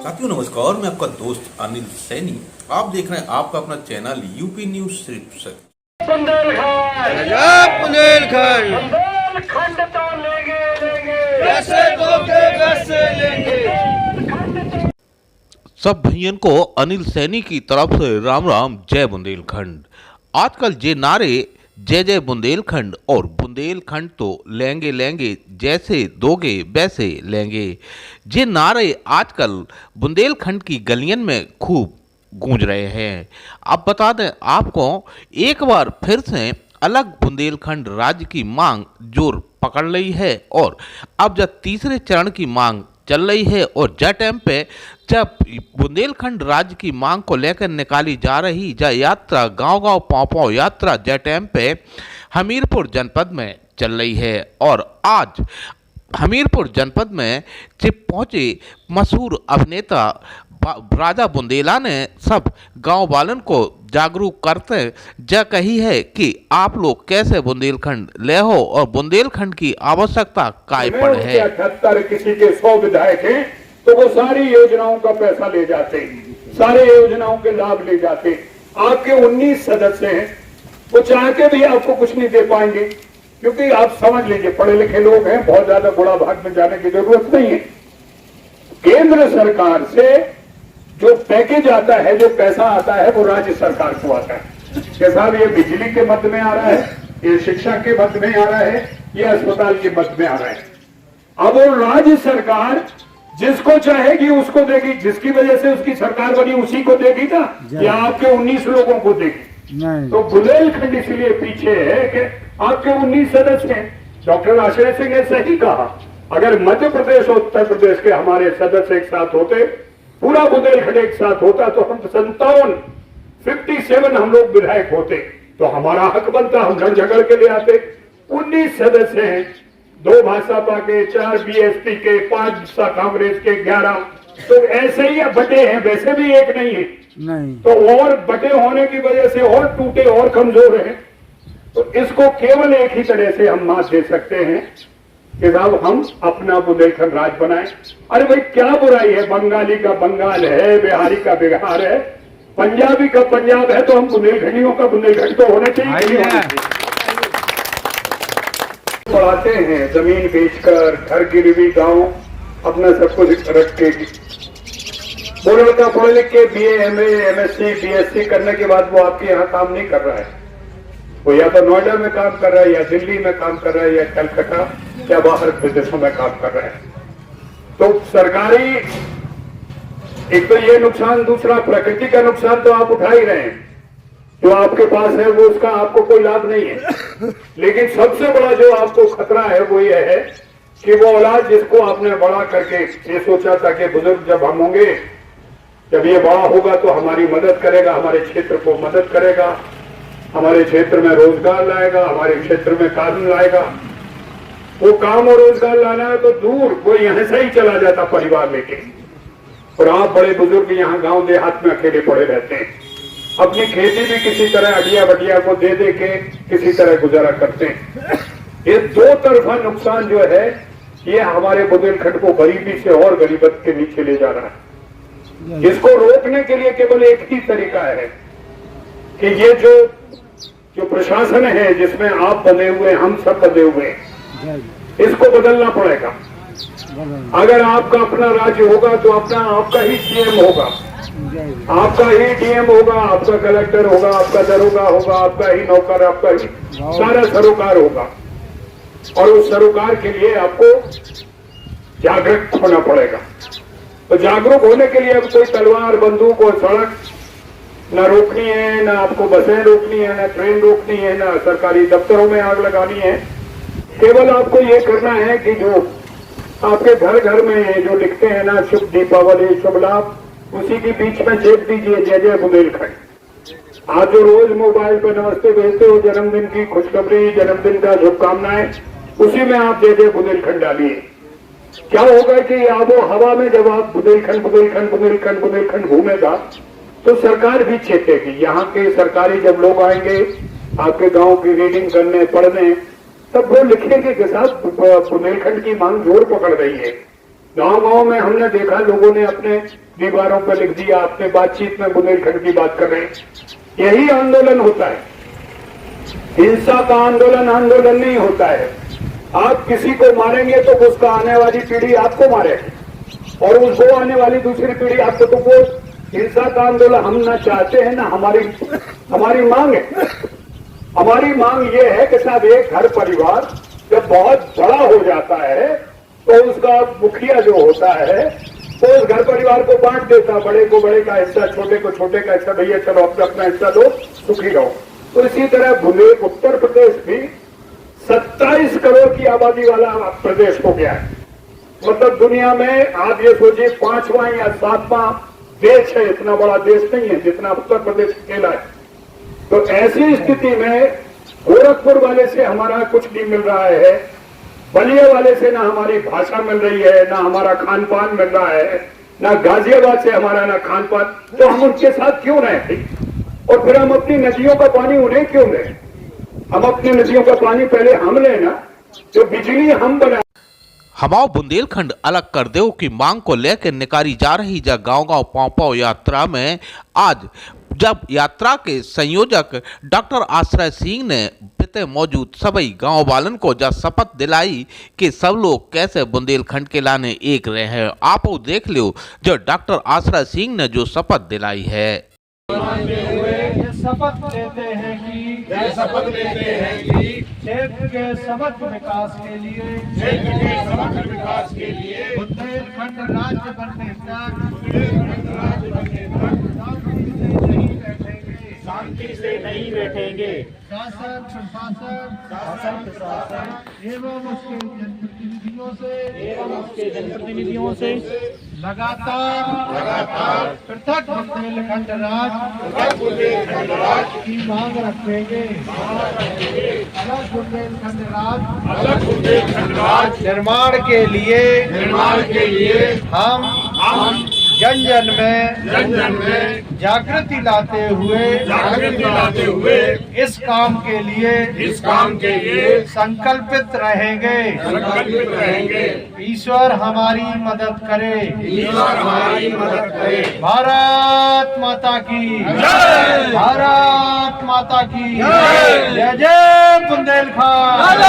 साथियों नमस्कार, मैं आपका दोस्त अनिल सैनी। आप देख रहे हैं आपका अपना चैनल यूपी न्यूज सिर्फ। पंजाब बुंदेलखंड बुंदेलखंड तो लेंगे कैसे दोगे कैसे लेंगे। सब भैयन को अनिल सैनी की तरफ से राम राम, जय बुंदेलखंड। आजकल जे नारे जय जय बुंदेलखंड और बुंदेलखंड तो लेंगे लेंगे, जैसे दोगे वैसे लेंगे, जे नारे आजकल बुंदेलखंड की गलियन में खूब गूंज रहे हैं। अब बता दें आपको, एक बार फिर से अलग बुंदेलखंड राज्य की मांग जोर पकड़ रही है और अब जब तीसरे चरण की मांग चल रही है और जब टाइम पे जब बुंदेलखंड राज्य की मांग को लेकर निकाली जा रही यात्रा, गांव गांव पाँव पाँव यात्रा जब टाइम पे हमीरपुर जनपद में चल रही है। और आज हमीरपुर जनपद में जब पहुंचे मशहूर अभिनेता राजा बुंदेला ने सब गांव वालन को जागरूक करते जा कही है कि आप लोग कैसे बुंदेलखंड ले हो और बुंदेलखंड की आवश्यकता काय पर है। 78 किसी के 100 विधायक हैं तो वो सारी योजनाओं का पैसा ले जाते, सारे योजनाओं के लाभ ले जाते। आपके 19 सदस्य हैं, वो चाह के भी आपको कुछ नहीं दे पाएंगे, क्योंकि आप समझ लीजिए पढ़े लिखे लोग हैं, बहुत ज्यादा बुरा भाग में जाने की जरूरत नहीं है। केंद्र सरकार से जो पैकेज आता है, जो पैसा आता है, वो राज्य सरकार को आता है। जैसा ये बिजली के मद में आ रहा है, ये शिक्षा के मद में आ रहा है, ये अस्पताल के मद में आ रहा है। अब वो राज्य सरकार जिसको चाहेगी उसको देगी, जिसकी वजह से उसकी सरकार बनी उसी को देगी ना, या आपके 19 लोगों को देगी। तो बुंदेलखंड इसलिए पीछे है कि आपके 19 सदस्य हैं। डॉक्टर आश्रय सिंह ने सही कहा, अगर मध्य प्रदेश और उत्तर प्रदेश के हमारे सदस्य एक साथ होते, पूरा बुंदेलखंड एक साथ होता, तो हम 57 हम लोग विधायक होते, तो हमारा हक बनता, हम लड़ झगड़ के ले आते। 19 सदस्य हैं, 2 भाजपा के, 4 बीएसपी के, 5 कांग्रेस के, 11 तो ऐसे ही बटे हैं, वैसे भी एक नहीं है नहीं। तो और बटे होने की वजह से और टूटे और कमजोर हैं। तो इसको केवल एक ही तरह से हम मात दे सकते हैं कि साहब हम अपना बुंदेलखंड राज बनाए। अरे भाई क्या बुराई है, बंगाली का बंगाल है, बिहारी का बिहार है, पंजाबी का पंजाब है, तो हम बुंदेलखंडियों का बुंदेलखंड तो होना चाहिए। बढ़ाते हैं जमीन बेचकर, घर गिरवी गांव अपना सब कुछ रख के। वो लड़का पढ़ लिख के बीए, एमए, एमएससी, बीएससी करने के बाद वो आपके यहाँ काम नहीं कर रहा है, वो या तो नोएडा में काम कर रहा है, या दिल्ली में काम कर रहा है, या कलकत्ता या बाहर विदेशों में काम कर रहा है। तो सरकारी एक तो ये नुकसान, दूसरा प्रकृति का नुकसान तो आप उठा ही रहे हैं। जो आपके पास है वो उसका आपको कोई लाभ नहीं है, लेकिन सबसे बड़ा जो आपको खतरा है वो ये है कि वो औलाद जिसको आपने बड़ा करके ये सोचा था कि बुजुर्ग जब हम होंगे, जब ये बड़ा होगा तो हमारी मदद करेगा, हमारे क्षेत्र को मदद करेगा, हमारे क्षेत्र में रोजगार लाएगा, हमारे क्षेत्र में कानून लाएगा। वो काम और रोजगार लाना है तो दूर, वो यहां से ही चला जाता परिवार लेके, और आप बड़े बुजुर्ग यहाँ गांव देहात में अकेले पड़े रहते हैं। अपनी खेती भी किसी तरह अडिया बटिया को दे दे के किसी तरह गुजारा करते हैं। ये दो तरफा नुकसान जो है, ये हमारे बुंदेलखंड को गरीबी से और गरीबत के नीचे ले जा रहा है। इसको रोकने के लिए केवल एक ही तरीका है कि ये जो प्रशासन है जिसमें आप बने हुए, हम सब बने हुए, इसको बदलना पड़ेगा। अगर आपका अपना राज्य होगा तो आपका ही सीएम होगा, आपका ही डीएम होगा, आपका कलेक्टर होगा, आपका दरोगा होगा, आपका ही नौकर, आपका ही सारा सरोकार होगा। और उस सरोकार के लिए आपको जागरूक होना पड़ेगा। तो जागरूक होने के लिए अब कोई तलवार, बंदूक और सड़क न रोकनी है, न आपको बसें रोकनी है, न ट्रेन रोकनी है, न सरकारी दफ्तरों में आग लगानी है। केवल आपको ये करना है कि जो आपके घर घर में जो लिखते हैं ना, शुभ दीपावली, शुभ लाभ, उसी के बीच में चेप दीजिए जय जय बुंदेलखंड। आप जो रोज मोबाइल पे नमस्ते भेजते हो, जन्मदिन की खुशखबरी, जन्मदिन का शुभकामनाएं, उसी में आप जय जय बुंदेलखंड डालिए। क्या होगा कि आप वो हवा में जब आप बुंदेलखंड बुंदेलखंड बुंदेलखंड बुंदेलखंड घूमेगा तो सरकार भी चेतेगी। यहाँ के सरकारी जब लोग आएंगे आपके गांव की रीडिंग करने, पढ़ने, तब वो लिखेंगे कि साहब बुंदेलखंड की मांग जोर पकड़ रही है, गांव-गांव में हमने देखा लोगों ने अपने दीवारों पर लिख दिया, अपने बातचीत में बुंदेलखंड की बात कर रहे हैं। यही आंदोलन होता है। हिंसा का आंदोलन नहीं होता है। आप किसी को मारेंगे तो उसका आने वाली पीढ़ी आपको मारेगी और उसको आने वाली दूसरी पीढ़ी आपको। तो वो हिंसा का आंदोलन हम ना चाहते हैं ना हमारी मांग है। हमारी मांग ये है कि साहब एक घर परिवार जब बहुत बड़ा हो जाता है तो उसका मुखिया जो होता है तो उस घर परिवार को बांट देता, बड़े को बड़े का हिस्सा, छोटे को छोटे का हिस्सा, भैया चलो अपना अपना हिस्सा दो, सुखी रहो। तो इसी तरह उत्तर प्रदेश भी 27 करोड़ की आबादी वाला प्रदेश हो गया है। मतलब दुनिया में आप ये सोचिए 5वां या 7वां देश है। इतना बड़ा देश नहीं है जितना उत्तर प्रदेश अकेला है। तो ऐसी स्थिति में गोरखपुर वाले से हमारा कुछ नहीं मिल रहा है, बलिया वाले से ना हमारी भाषा मिल रही है, ना हमारा खान पान मिल रहा है, ना गाजियाबाद से हमारा ना खान पान। तो हम उनके साथ क्यों रहे और फिर हम अपनी नदियों का पानी उन्हें क्यों दें? हम अपनी नदियों का पानी पहले हम लेना, जो बिजली हम बना। हमाओ बुंदेलखंड अलग कर दो की मांग को लेकर निकाली जा रही गांव-गांव पांव यात्रा में आज जब यात्रा के संयोजक डॉक्टर आश्रय सिंह ने पिते मौजूद सभी गांव वालन को जब शपथ दिलाई कि सब लोग कैसे बुंदेलखंड के लाने एक रहे हैं। आप वो देख लो जो डॉक्टर आश्रय सिंह ने जो शपथ दिलाई है। शपथ लेते हैं कि क्षेत्र के समग्र विकास के लिए बुंदेलखंड राज्य बनने तक शांति से नहीं बैठेंगे। शासन प्रशासन एवं उसके जनप्रतिनिधियों से लगातार पृथक बुंदेलखंड राज की मांग रखेंगे। अलग बुंदेलखंड राज निर्माण के लिए हम जन जन में जागृति लाते हुए इस काम के लिए संकल्पित रहेंगे। ईश्वर हमारी मदद करे। भारत माता की जय जय बुंदेलखंड।